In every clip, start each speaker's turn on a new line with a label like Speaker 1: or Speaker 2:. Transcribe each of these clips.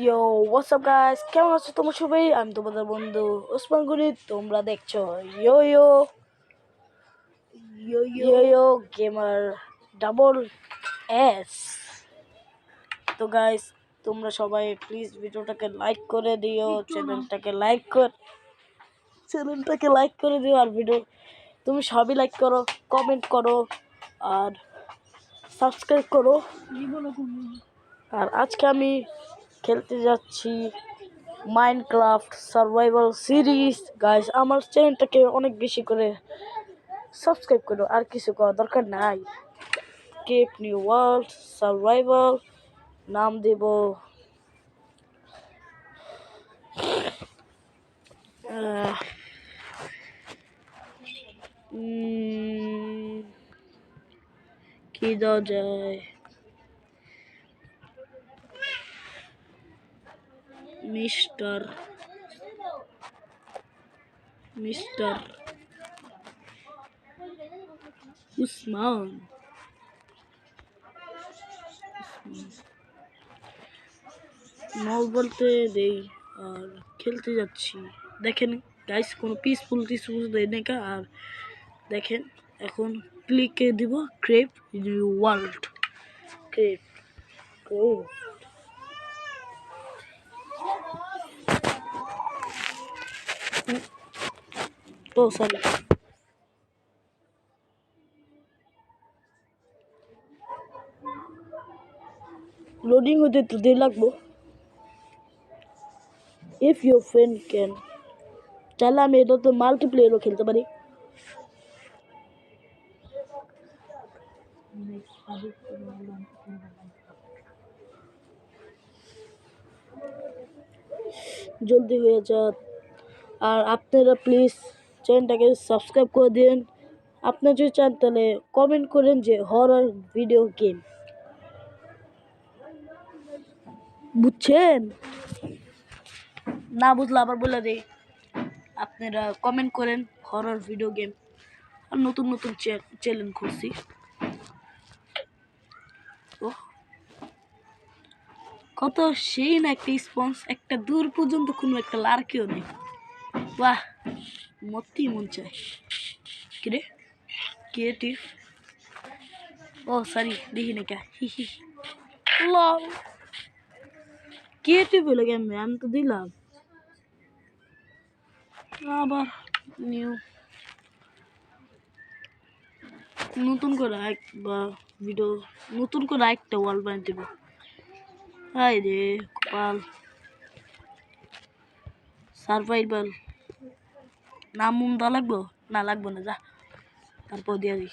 Speaker 1: ইয়ো WhatsApp guys, কেমন আছো তোমরা সবাই? আমি তোমাদের বন্ধু ওসমান গনি। তোমরা দেখছো ইয়ো ইয়ো ইয়ো ইয়ো ইয়ো গেমার ডাবল এস। তো গাইস, তোমরা সবাই প্লিজ ভিডিওটাকে লাইক করে দিও, চ্যানেলটাকে লাইক করে দিও। আর ভিডিও তুমি সবই লাইক করো, কমেন্ট করো আর সাবস্ক্রাইব করো। আর আজকে আমি খেলতে যাচ্ছি মাইনক্রাফট সার্ভাইভাল সিরিজ। গাইস, আমার চ্যানেলটাকে অনেক বেশি করে সাবস্ক্রাইব করো, আর কিছু করার দরকার নাই। কেপ নিউ ওয়ার্ল্ড সার্ভাইভাল নাম দেব। কি দেওয়া যায়? মিস্টার উসমান নল বলতে দেই। আর খেলতে যাচ্ছি। দেখেন গাইস, কোনো পিসফুল দেয় না। আর দেখেন এখন ক্লিকে দিব ক্রেপ ওয়ার্ল্ড। ক্রেপ ও সরি, লোডিং হতে তো দেরি লাগবো। ইফ ইউর ফ্রেন্ড ক্যান, তাহলে আমি এটা তো মাল্টিপ্লেয়ারও খেলতে পারি। জলদি হয়ে যাক। আর আপনারা প্লিজ চ্যানেলটাকে সাবস্ক্রাইব করে দিন। আপনারা যদি চান তাহলে কমেন্ট করেন যে হরর ভিডিও গেম, বুঝছেন? না বুঝলে আবার বলে দিই। আপনারা কমেন্ট করেন হরর ভিডিও গেম। আর নতুন নতুন চ্যানেল খুলছি। ও কত সেই না একটা স্পঞ্জ, একটা দূর পর্যন্ত কোনো একটা লার্কেও নেই। বাহ, মরতেই মন চায়। কিরে ক্রিয়েটিভ, ও সরি দেখি না কে হি লল ক্রিয়েটিভ হলো কেমনে? আমি তো দিলাম আবার নিউ নতুন করে একবার ভিডিও, নতুন করে একটা ওয়াল বানিয়ে দেবো। হাই রে কপাল। সার্ভাইভাল নাম দেওয়া লাগবো? না লাগবো না, যা তারপর দিয়ে দিই।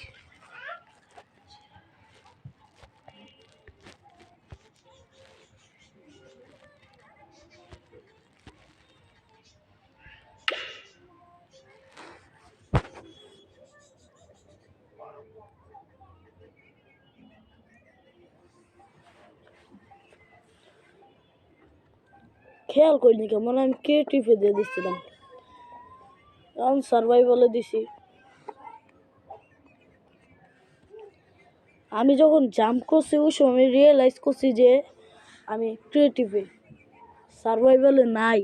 Speaker 1: খেয়াল করিনি কেমন আমি ক্রিয়েটিভে দিয়ে দিচ্ছিলাম, এখন সার্ভাইভালে দিছি। আমি যখন জাম্প করছি ওই সময় আমি রিয়েলাইজ করছি যে আমি ক্রিয়েটিভে, সার্ভাইভালে নাই।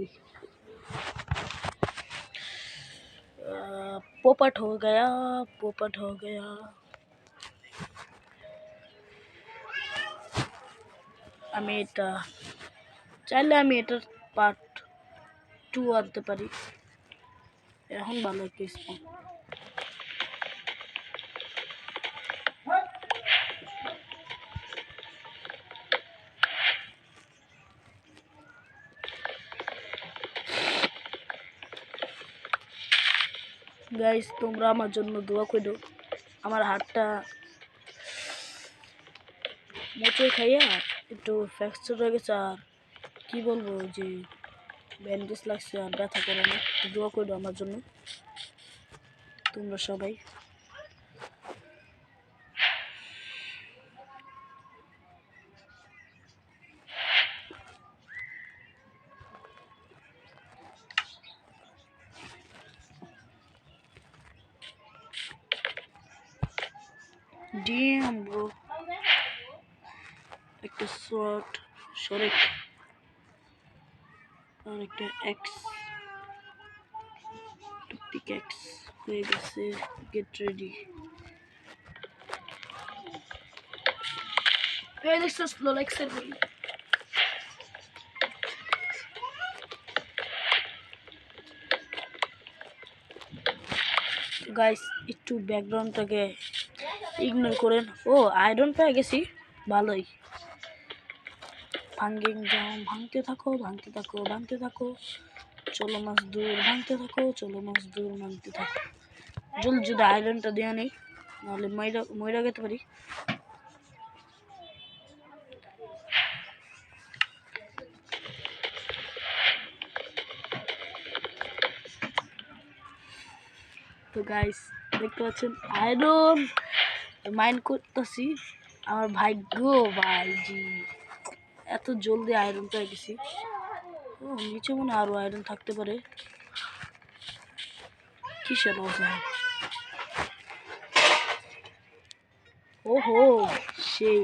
Speaker 1: पोपट हो गया, पोपट हो गया। আমি এটা চাইলে আমি এটার পার্ট 2 আনতে পারি। এখন ভালো একটা স্পন। গাইস, তোমরা আমার জন্য দোয়া করো। আমার হাতটা মোচড় খাইয়া একটু ফ্র্যাকচার হয়ে গেছে। আর কি বলবো, যে ব্যান্ডেজ লাগছে আর ব্যথা করে না। দোয়া করো আমার জন্য তোমরা সবাই। Damn bro, একটা শর্ট শরেক আর একটা এক্স পিক্যাক্স হয়ে গেছে। Get ready. গাইস একটু ব্যাকগ্রাউন্ডটাকে ইগনোর করেন। ও আয়রন পেয়ে গেছি, ভালোই। ভাঙ্গিং যাও, ভাঙতে থাকো ভাঙতে থাকো ভাঙতে থাকো, চলো মাছ দূর ভাঙতে থাকো, চলো মাছ দূর ভাঙতে থাকো। জলদি যদি আয়রনটা দেওয়া নেই, নাহলে ময়রা যেতে পারি। তো গাইস দেখতে পাচ্ছেন আয়রন মাইন্ড করতেছি। আমার ভাগ্য ভাইজি, এত জলদি আয়রন পেয়ে গেছি। ও নিচে মনে আরো আয়রন থাকতে পারে। কিসের অবস্থা? ওহো সেই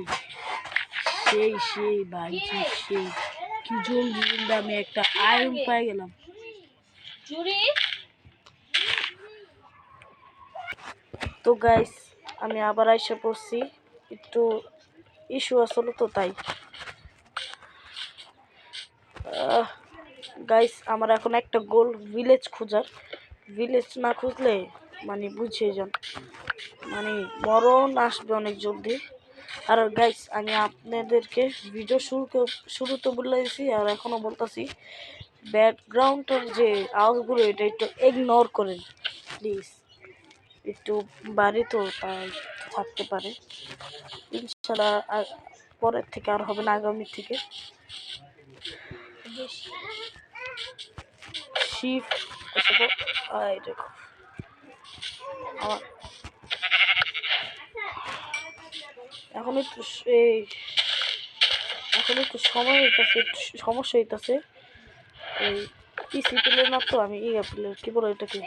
Speaker 1: সেই সেই ভাইজি, সেই কি জলদি জলদি আমি একটা আয়রন পেয়ে গেলাম। তো গাইস আমি আবার এসে পড়ছি, একটু ইস্যু আসলো তো তাই। গাইস আমার এখন একটা গোল ভিলেজ খোঁজার। ভিলেজ না খুঁজলে মানে বুঝিয়ে যান, মানে মরণ আসবে অনেক জলদি। আর গাইস আমি আপনাদেরকে ভিডিও শুরুতে বলে দিয়েছি আর এখনও বলতেছি, ব্যাকগ্রাউন্ডের যে আওয়াজগুলো এটা একটু ইগনোর করেন প্লিজ। একটু বাড়ি তো তাই থাকতে পারে, ইনশাল্লাহ আর পরের থেকে আর হবে না, আগামী থেকে। শিফ দেখো এখন একটু এখন একটু সময় হইতেছে, একটু সমস্যা হইতেছে। এই পিসি প্লেয়ার না তো, আমি ইয়া প্লেয়ার, কি বলো এটাকে,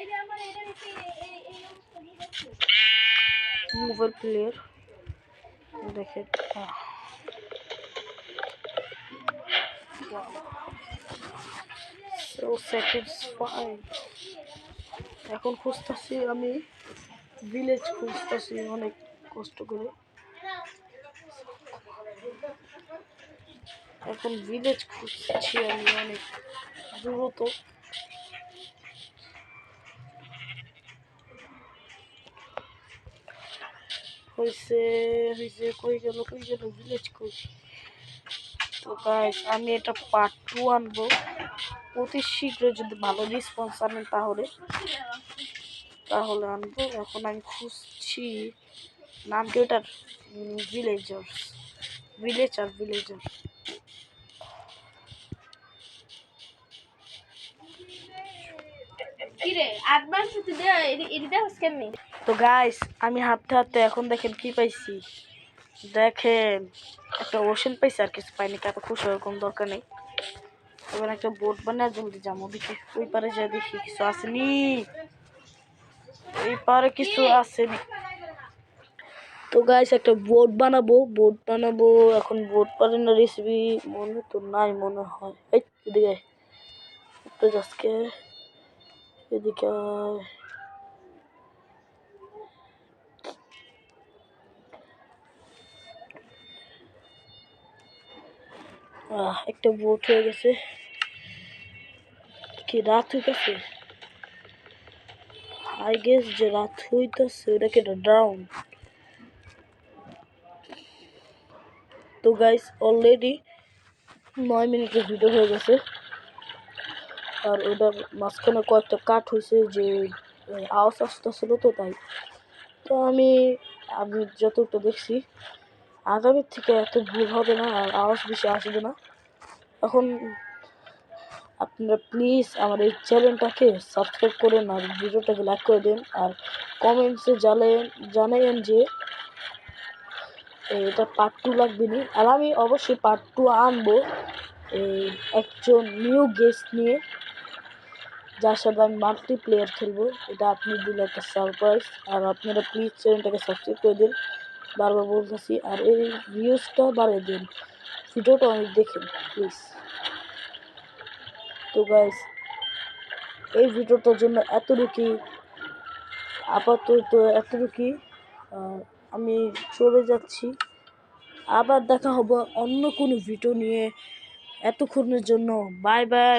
Speaker 1: মোবাইল প্লেয়ার। দেখেন এখন খুঁজতেছি আমি ভিলেজ, খুঁজতেছি অনেক কষ্ট করে। এখন ভিলেজ খুঁজছি আমি অনেক দ্রুত। হয়েছে হয়েছে, কই গেল ভিলেজ কই? তো গাইস আমি এটা পার্ট 2 আনবো অতি শীঘ্র, যদি ভালো রেসপন্স আনেন তাহলে আনবো। এখন আমি খুঁজছি নাম কি ওটার, ভিলেজার। তো গাইস আমি হাঁটতে হাঁটতে এখন দেখেন কি পাইছি, দেখেন একটা ওশান পাইছি, আর কিছু পাইনি। এত খুশি হওয়ার কোনো দরকার নেই। এবার একটা বোট বানায় জলদি যাবো দেখি, ওই পারে যা দেখি কিছু আসেনি, ওই পারে কিছু আসেনি। তো গাইস একটা বোট বানাবো এখন। বোট বানানোর রেসিপি মনে তো নাই মনে হয়। এদিকে একটু আজকে এদিকে একটা বোট হয়ে গেছে। কি রাত হইতেছে? আই গেস যে রাত হইতেছে, ওটাকে ডাউন। তো গাইস অলরেডি 9 মিনিটের ভিডিও হয়ে গেছে, আর ওটার মাঝখানে কয়েকটা কাট হয়েছে যে আওয়াজ আসতেছিল তো তাই। তো আমি যতটা দেখছি আগামীর থেকে এত ভুল হবে না, আর আওয়াজ বেশি আসবে না। এখন আপনারা প্লিজ আমার এই চ্যানেলটাকে সাবস্ক্রাইব করেন আর ভিডিওটাকে লাইক করে দিন, আর কমেন্টসে জানাইন যে এটা পার্ট 2 লাগবে নি। আর আমি অবশ্যই পার্ট 2 আনবো এই একজন নিউ গেস্ট নিয়ে, যার সাথে আমি মাল্টিপ্লেয়ার খেলবো। এটা আপনি দিলে একটা সারপ্রাইজ। আর আপনারা প্লিজ চ্যানেলটাকে সাবস্ক্রাইব করে দিন, বারবার বলতেছি। আর এই ভিউজটা বাড়িয়ে দিন, ভিডিওটা অনেক দেখেন প্লিজ। তো গাইস এই ভিডিওটার জন্য এতটুকুই, আপাতত এতটুকুই। আমি চলে যাচ্ছি, আবার দেখা হবে অন্য কোনো ভিডিও নিয়ে। এতক্ষণের জন্য বাই বাই।